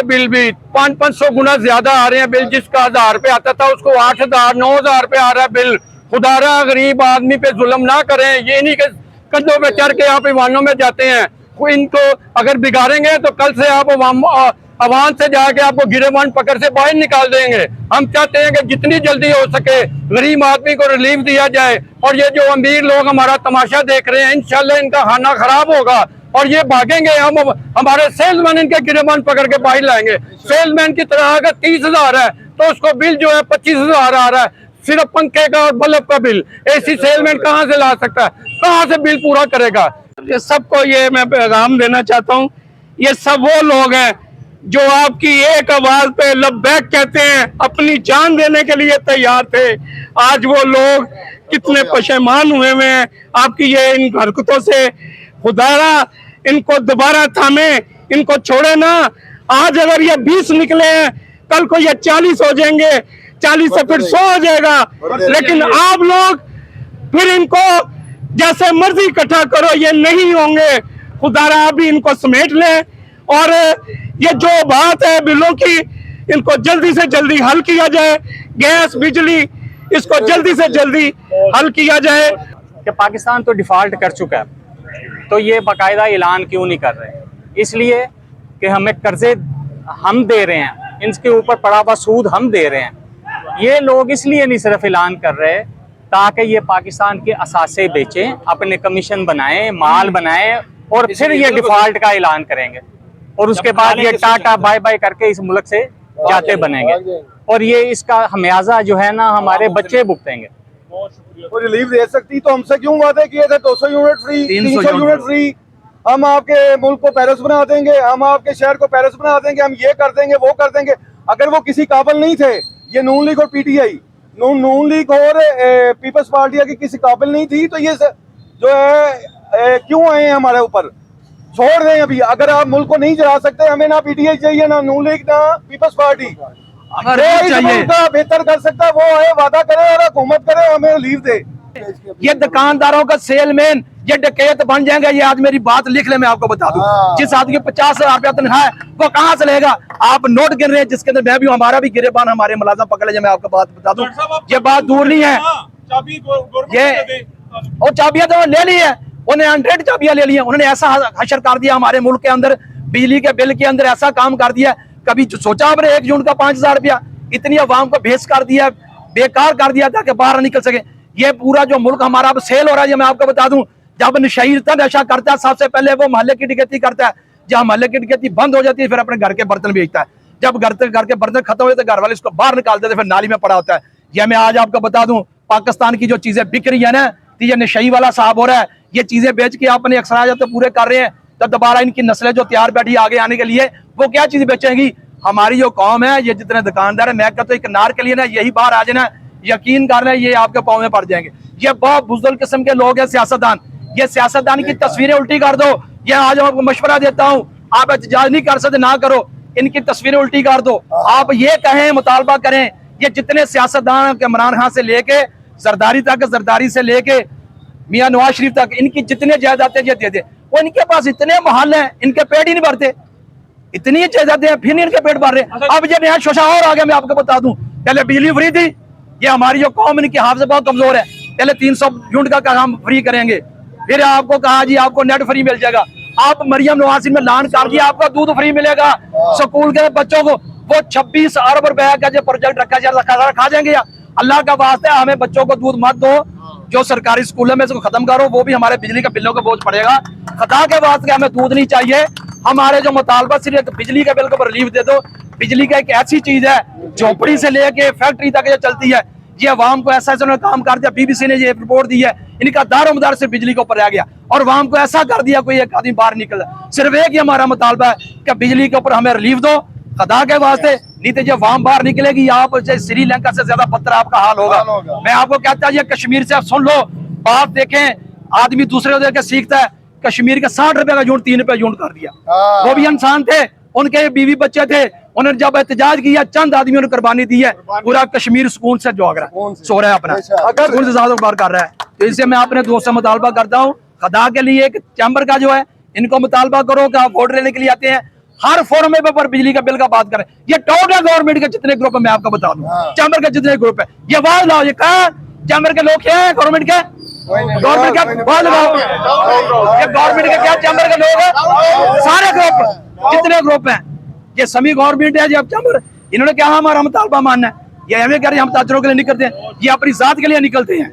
के बिल भी 500 गुना ज्यादा आ रहे हैं। बिल जिसका 1000 रुपये आता था उसको 8000 9000 रुपये आ रहा है बिल। खुदारा गरीब आदमी पे जुल्म ना करें, ये नहीं कि कंधों पे चढ़ के आप ईवानों में जाते हैं। इनको अगर बिगाड़ेंगे तो कल से आप अवान से जाके आपको गिरेबान पकड़ से बाहर निकाल देंगे। हम चाहते हैं कि जितनी जल्दी हो सके गरीब आदमी को रिलीफ दिया जाए। और ये जो अमीर लोग हमारा तमाशा देख रहे हैं, इंशाल्लाह इनका खाना खराब होगा और ये भागेंगे। हम हमारे सेल्समैन इनके गिरेबान पकड़ के बाहर लाएंगे। सेल्समैन की तरह अगर 30,000 है तो उसको बिल जो है 25,000 आ रहा है, सिर्फ पंखे का और बल्ब का बिल। एसी सेल्समैन कहाँ से ला सकता है, कहाँ से बिल पूरा करेगा? ये सबको ये मैं पैगाम देना चाहता हूँ, ये सब वो लोग हैं जो आपकी एक आवाज पे लब्बैक कहते हैं, अपनी जान देने के लिए तैयार थे। आज वो लोग कितने पशेमान हुए हैं आपकी ये इन हरकतों से। खुदारा इनको दोबारा थामे, इनको छोड़े ना। आज अगर ये 20 निकले हैं, कल को ये 40 हो जाएंगे, 40 से फिर 100 हो जाएगा। लेकिन आप लोग फिर इनको जैसे मर्जी इकट्ठा करो, ये नहीं होंगे। खुदारा अभी इनको समेट लें और ये जो बात है बिलों की, इनको जल्दी से जल्दी हल किया जाए। गैस बिजली इसको जल्दी से जल्दी हल किया जाए। कि पाकिस्तान तो डिफ़ॉल्ट कर चुका है, तो ये बाकायदा ऐलान क्यों नहीं कर रहे? इसलिए कि हमें कर्जे हम दे रहे हैं, इनके ऊपर पड़ा हुआ सूद हम दे रहे हैं। ये लोग इसलिए नहीं सिर्फ ऐलान कर रहे ताकि ये पाकिस्तान के असासे बेचें, अपने कमीशन बनाएं, माल बनाएं और फिर ये डिफ़ॉल्ट का ऐलान करेंगे और उसके बाद ये टाटा बाय बाय करके इस मुल्क से जाते बनेंगे। और ये इसका हमियाजा जो है ना हमारे बच्चे भुगतेंगे। और रिलीफ दे सकती तो हमसे क्यों वादे किए थे? 200 यूनिट फ्री, 300 यूनिट फ्री। हम आपके मुल्क को पेरिस बना देंगे, हम आपके शहर को पेरिस बना देंगे, हम ये कर देंगे वो कर देंगे। अगर वो किसी काबिल नहीं थे, ये नून लीग और पीटीआई, नून लीग और पीपल्स पार्टी की किसी काबिल नहीं थी, तो ये जो है क्यों आए हैं हमारे ऊपर? छोड़ दें अभी। अगर आप मुल्क को नहीं चला सकते, हमें ना पीटीआई चाहिए, ना नून लीग, ना पीपल्स पार्टी। बेहतर कर सकता है वो है, वादा करे और हुकूमत करे, हमें रिलीफ दे। ये दुकानदारों का सेलमैन, ये डकैत बन जाएंगे। ये आज मेरी बात लिख ले, मैं आपको बता दूं। जिस आदमी की 50,000 रुपया तनख्वाह है वो कहाँ से लेगा? आप नोट गिन रहे हैं जिसके अंदर मैं भी हूँ, हमारा भी गिरेबान हमारे मुलाजिम पकड़े। मैं आपको बात बता दूं, ये बात दूर नहीं है। ये और चाबियां तो ले ली है, उन्हें 100 चाबियां ले ली है। उन्होंने ऐसा हशर कर दिया हमारे मुल्क के अंदर, बिजली के बिल के अंदर ऐसा काम कर दिया। कभी सोचा आपने 1 जून का 5,000 रुपया? इतनी अवाम को भेज कर दिया, बेकार कर दिया ताकि बाहर निकल सके। ये पूरा जो मुल्क हमारा अब सेल हो रहा है, ये मैं आपको बता दूं, जब नशा नशा करता है सबसे पहले वो मोहल्ले की डकैती करता है। जब मोहल्ले की डकैती बंद हो जाती है फिर अपने घर के बर्तन बेचता है। जब घर के बर्तन खत्म हो जाते घर वाले इसको बाहर निकाल देते, फिर नाली में पड़ा होता है। यह मैं आज आपको बता दूं, पाकिस्तान की जो चीजें बिक रही है ना, तो ये नशई वाला साहब हो रहा है। ये चीजें बेच के अपने अखराजात तो पूरे कर रहे हैं, तो दोबारा इनकी नस्लें जो तैयार बैठी आगे आने के लिए, वो क्या चीज बेचेंगी? हमारी जो कौम है, ये जितने दुकानदार है, मैं कहता हूँ एक नार के लिए ना यही बाहर आ जाना, यकीन करना ये आपके पाँव में पड़ जाएंगे। ये बहुत बुज़दिल किस्म के लोग हैं सियासतदान। ये सियासतदान की तस्वीरें उल्टी कर दो। ये आज मैं आपको मशवरा देता हूँ, आप एहतजाज नहीं कर सकते ना करो, इनकी तस्वीरें उल्टी कर दो। आप ये कहें, मुतालबा करें, ये जितने सियासतदान के इमरान खान से लेके जरदारी तक, जरदारी से लेके मियाँ नवाज शरीफ तक, इनकी जितने जायदादें ये दे दे। वो इनके पास इतने महल हैं, इनके पेट ही नहीं भरते। इतनी जायदादें हैं फिर नहीं इनके पेट भर रहे। अब ये नया शोशा और आ गया, मैं आपको बता दूं। पहले बिजली फ्री थी, ये हमारी जो कौम इनकी हाफिज़ बहुत कमजोर है। पहले 300 यूनिट का काम फ्री करेंगे, फिर आपको कहा जी आपको नेट फ्री मिल जाएगा। आप मरियम नवाज में ऐलान कर दिया आपका दूध फ्री मिलेगा। स्कूल के बच्चों को वो 26 अरब रुपए का जो प्रोजेक्ट रखा खा जाएंगे। अल्लाह का वास्ता है, हमें बच्चों को दूध मत दो, जो सरकारी स्कूलों में इसको खत्म करो, वो भी हमारे बिजली के बिलों का बोझ पड़ेगा। खुदा के वास्ते हमें दूध नहीं चाहिए। हमारे जो मुतालबा सिर्फ बिजली के बिल को रिलीफ दे दो। बिजली का एक ऐसी चीज है, झोपड़ी से लेके फैक्ट्री तक ये चलती है। ये अवाम को ऐसा ऐसा काम कर दिया, बीबीसी ने ये रिपोर्ट दी है, इनका दारोमदार से बिजली के ऊपर रह गया और अवाम को ऐसा कर दिया कोई एक आदमी बाहर निकल। सिर्फ एक ही हमारा मुतालबा है कि बिजली के ऊपर हमें रिलीफ दो खुदा के वास्ते, नहीं तो जब अवाम बाहर निकलेगी आप श्रीलंका से ज्यादा बदतर आपका हाल होगा। मैं आपको कहता हूँ ये कश्मीर से आप सुन लो बात, देखें आदमी दूसरे को देख के सीखता है। कश्मीर के 60 रुपए का यूनिट 3 रुपए यूनिट कर दिया। वो भी इंसान थे, उनके बीवी बच्चे थे, उन्होंने जब एहतजाज किया चंद आदमियों ने कुर्बानी दी है, पूरा कश्मीर सुकून से जोग रहा है, सो रहा है अपना, सुकून से ज्यादा बार कर रहा है। तो इससे मैं अपने दोस्त से मुतालबा करता हूँ खुदा के लिए, एक चैम्बर का जो है इनको मुतालबा करो कि आप वोट लेने के लिए आते हैं, हर फोरम में पर बिजली का बिल का बात करें। ये टोटल गवर्नमेंट के जितने ग्रुप है मैं आपको बता दूं, चैम्बर के जितने ग्रुप है, ये आवाज लाओ, ये कहा चैम्बर के लोग क्या है, गवर्नमेंट के गवर्नमेंट का आवाज लगाओ, ये गवर्नमेंट के क्या चैम्बर के लोग हैं, सारे ग्रुप जितने ग्रुप हैं, ये सभी गवर्नमेंट है जब चैम्बर, इन्होंने क्या हमारा मुतालबा मानना है, ये हमें कह रहे हैं हम ताजरों के लिए निकलते हैं, ये अपनी जात के लिए निकलते हैं।